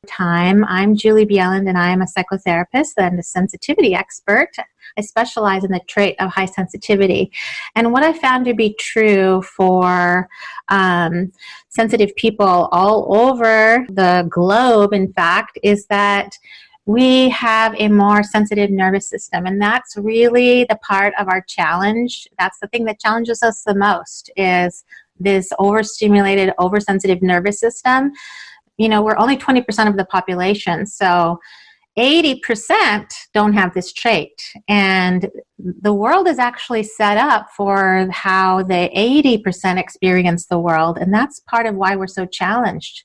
Time. I'm Julie Bjelland, and I am a psychotherapist and a sensitivity expert. I specialize in the trait of high sensitivity. And what I found to be true for sensitive people all over the globe, in fact, is that we have a more sensitive nervous system. And that's really the part of our challenge. That's the thing that challenges us the most, is this overstimulated, oversensitive nervous system. You know, we're only 20% of the population, so 80% don't have this trait. And the world is actually set up for how the 80% experience the world, and that's part of why we're so challenged.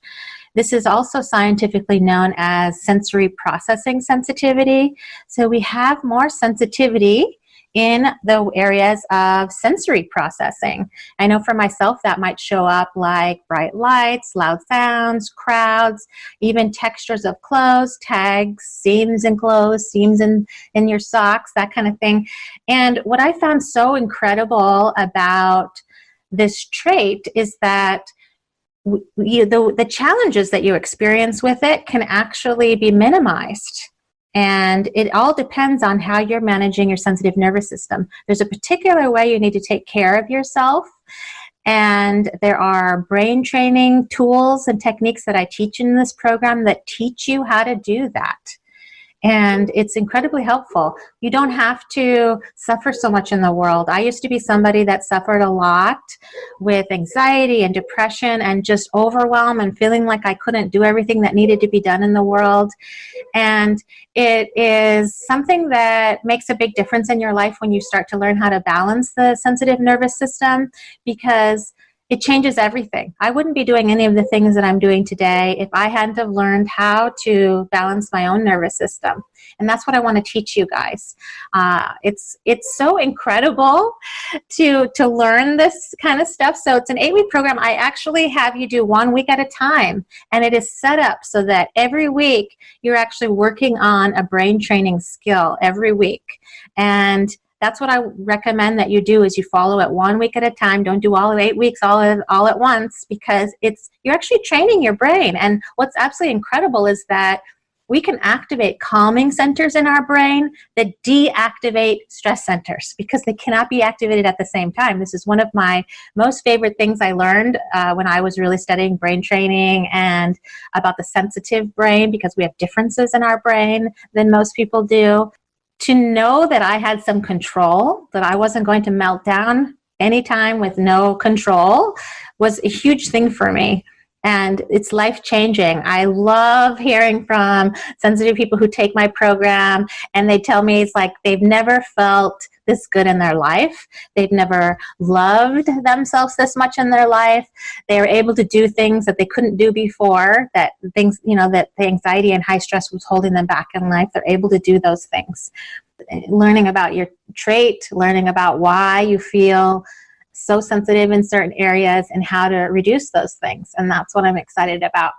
This is also scientifically known as sensory processing sensitivity. So we have more sensitivity in the areas of sensory processing. I know for myself that might show up like bright lights, loud sounds, crowds, even textures of clothes, tags, seams in clothes, seams in your socks, that kind of thing. And what I found so incredible about this trait is that the challenges that you experience with it can actually be minimized. And it all depends on how you're managing your sensitive nervous system. There's a particular way you need to take care of yourself. And there are brain training tools and techniques that I teach in this program that teach you how to do that. And it's incredibly helpful. You don't have to suffer so much in the world. I used to be somebody that suffered a lot with anxiety and depression and just overwhelm and feeling like I couldn't do everything that needed to be done in the world. And it is something that makes a big difference in your life when you start to learn how to balance the sensitive nervous system, because it changes everything. I wouldn't be doing any of the things that I'm doing today if I hadn't have learned how to balance my own nervous system. And that's what I want to teach you guys. It's so incredible to learn this kind of stuff. So it's an 8-week program. I actually have you do 1 week at a time. And it is set up so that every week you're actually working on a brain training skill every week. And that's what I recommend that you do, is you follow it 1 week at a time. Don't do all of 8 weeks all at once, because you're actually training your brain. And what's absolutely incredible is that we can activate calming centers in our brain that deactivate stress centers, because they cannot be activated at the same time. This is one of my most favorite things I learned when I was really studying brain training and about the sensitive brain, because we have differences in our brain than most people do. To know that I had some control, that I wasn't going to melt down anytime with no control, was a huge thing for me. And it's life-changing. I love hearing from sensitive people who take my program, and they tell me it's like they've never felt this good in their life. They've never loved themselves this much in their life. They are able to do things that they couldn't do before, that things, that the anxiety and high stress was holding them back in life. They're able to do those things. Learning about your trait, learning about why you feel so sensitive in certain areas and how to reduce those things. And that's what I'm excited about.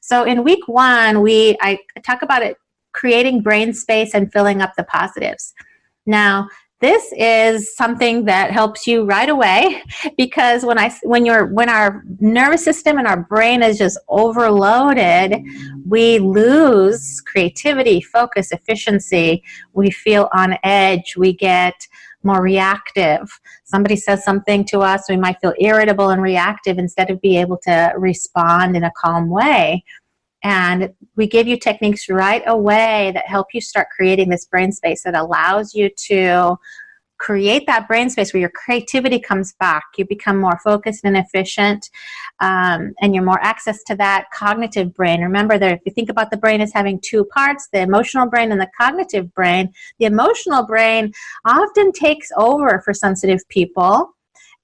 So in week 1, I talk about it, creating brain space and filling up the positives. Now, this is something that helps you right away, because when our nervous system and our brain is just overloaded, we lose creativity, focus, efficiency. We feel on edge. We get more reactive. Somebody says something to us, we might feel irritable and reactive instead of be able to respond in a calm way. And we give you techniques right away that help you start creating this brain space that allows you to create that brain space where your creativity comes back. You become more focused and efficient, and you're more access to that cognitive brain. Remember that if you think about the brain as having 2 parts, the emotional brain and the cognitive brain, the emotional brain often takes over for sensitive people,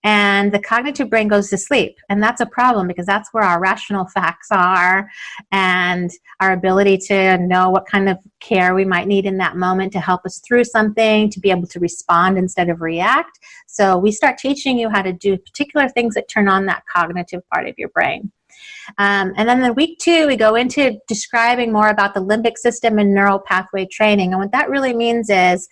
and the cognitive brain goes to sleep. And that's a problem, because that's where our rational facts are and our ability to know what kind of care we might need in that moment to help us through something, to be able to respond instead of react. So we start teaching you how to do particular things that turn on that cognitive part of your brain. And then in week 2, we go into describing more about the limbic system and neural pathway training. And what that really means is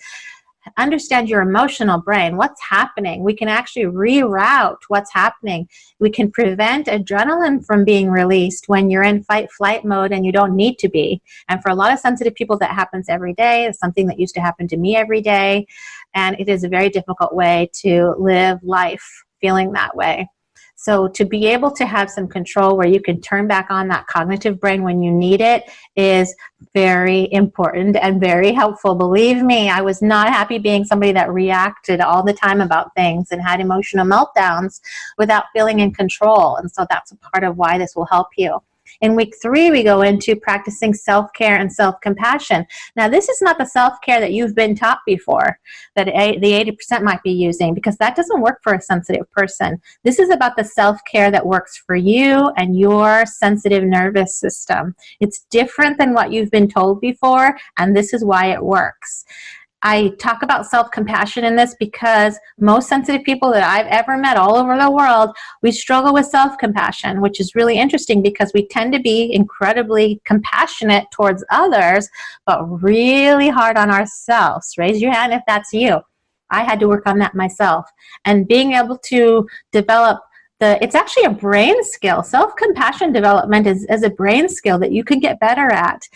understand your emotional brain, what's happening. We can actually reroute what's happening. We can prevent adrenaline from being released when you're in fight-flight mode and you don't need to be. And for a lot of sensitive people, that happens every day. It's something that used to happen to me every day. And it is a very difficult way to live life feeling that way. So to be able to have some control where you can turn back on that cognitive brain when you need it is very important and very helpful. Believe me, I was not happy being somebody that reacted all the time about things and had emotional meltdowns without feeling in control. And so that's a part of why this will help you. In week 3, we go into practicing self-care and self-compassion. Now, this is not the self-care that you've been taught before, that the 80% might be using, because that doesn't work for a sensitive person. This is about the self-care that works for you and your sensitive nervous system. It's different than what you've been told before, and this is why it works. I talk about self-compassion in this because most sensitive people that I've ever met all over the world, we struggle with self-compassion, which is really interesting because we tend to be incredibly compassionate towards others, but really hard on ourselves. Raise your hand if that's you. I had to work on that myself. And being able to develop it's actually a brain skill. Self-compassion development is a brain skill that you can get better at.